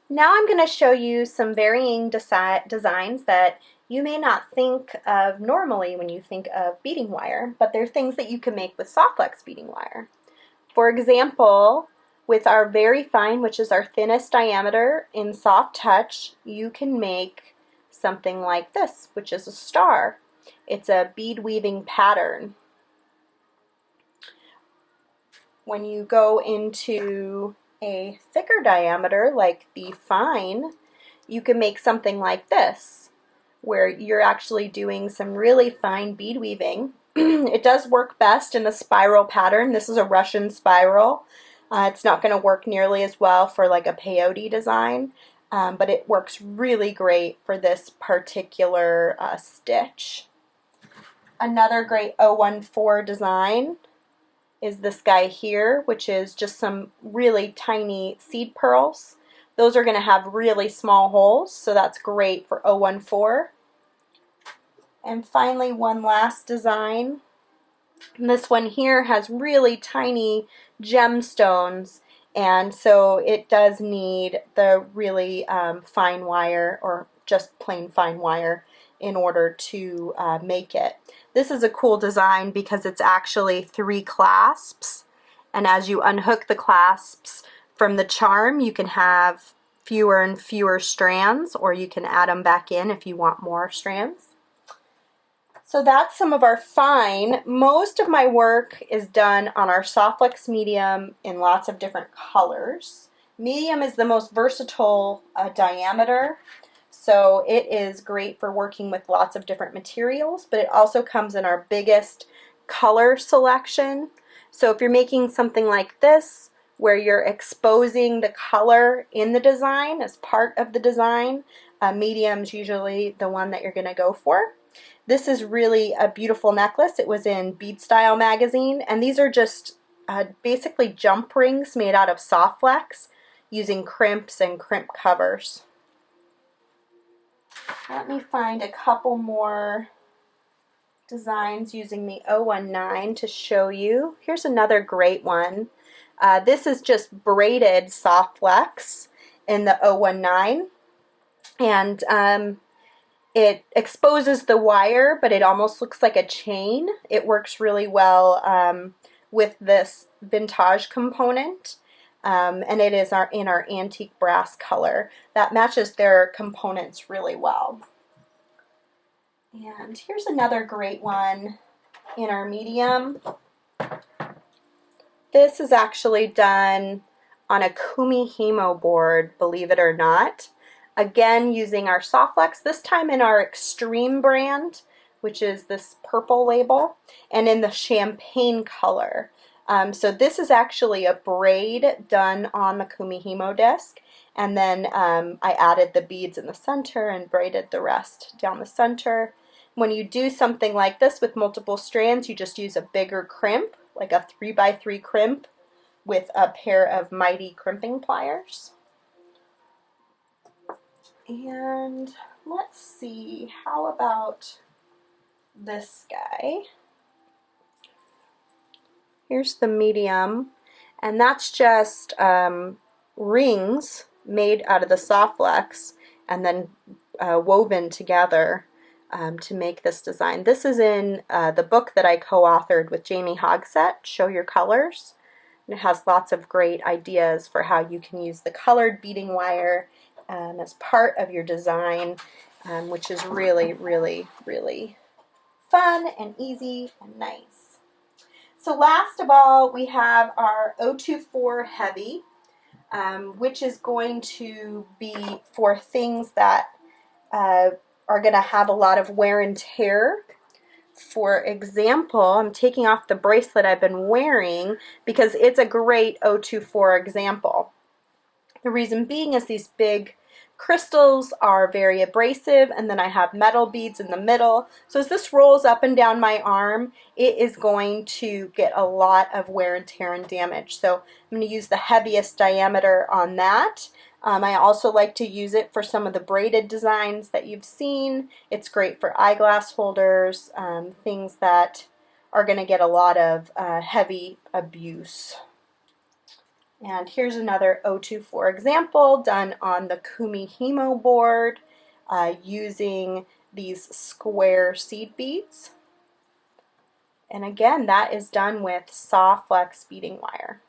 Now I'm going to show you some varying designs that you may not think of normally when you think of beading wire, but they're things that you can make with soft flex beading wire. For example, with our very fine, which is our thinnest diameter in soft touch, you can make something like this, which is a star. It's a bead weaving pattern. When you go into a thicker diameter like the fine, you can make something like this, where you're actually doing some really fine bead weaving. It does work best in a spiral pattern. This is a Russian spiral. It's not going to work nearly as well for like a peyote design, but it works really great for this particular stitch. Another great 014 design is this guy here, which is just some really tiny seed pearls. Those are going to have really small holes, so that's great for 014. And finally, one last design. And this one here has really tiny gemstones, and so it does need the really fine wire, or just plain fine wire, in order to make it. This is a cool design because it's actually 3 clasps, and as you unhook the clasps from the charm, you can have fewer and fewer strands, or you can add them back in if you want more strands. So that's some of our fine. Most of my work is done on our soft flex medium in lots of different colors. Medium is the most versatile diameter, so it is great for working with lots of different materials, but it also comes in our biggest color selection. So if you're making something like this, where you're exposing the color in the design as part of the design, medium's usually the one that you're going to go for. This is really a beautiful necklace. It was in Bead Style magazine, and these are just basically jump rings made out of soft flex using crimps and crimp covers. Let me find a couple more designs using the 019 to show you. Here's another great one. This is just braided soft flex in the 019, and it exposes the wire, but it almost looks like a chain. It works really well with this vintage component, and it is in our antique brass color. That matches their components really well. And here's another great one in our medium. This is actually done on a kumihimo board, believe it or not. Again, using our soft flex, this time in our Extreme brand, which is this purple label, and in the champagne color. So this is actually a braid done on the kumihimo disc, and then I added the beads in the center and braided the rest down the center. When you do something like this with multiple strands, you just use a bigger crimp, like a 3x3 crimp, with a pair of mighty crimping pliers. And let's see, how about this guy? Here's the medium, and that's just rings made out of the soft flex and then woven together to make this design. This is in the book that I co-authored with Jamie Hogsett, Show Your Colors. And it has lots of great ideas for how you can use the colored beading wire as part of your design, which is really, really, really fun and easy and nice. So last of all, we have our 024 Heavy, which is going to be for things that are going to have a lot of wear and tear. For example, I'm taking off the bracelet I've been wearing because it's a great 024 example. The reason being is these big crystals are very abrasive, and then I have metal beads in the middle. So as this rolls up and down my arm, it is going to get a lot of wear and tear and damage. So I'm going to use the heaviest diameter on that. I also like to use it for some of the braided designs that you've seen. It's great for eyeglass holders, things that are going to get a lot of heavy abuse. And here's another 024 example done on the kumihimo board using these square seed beads. And again, that is done with Soft Flex Beading Wire.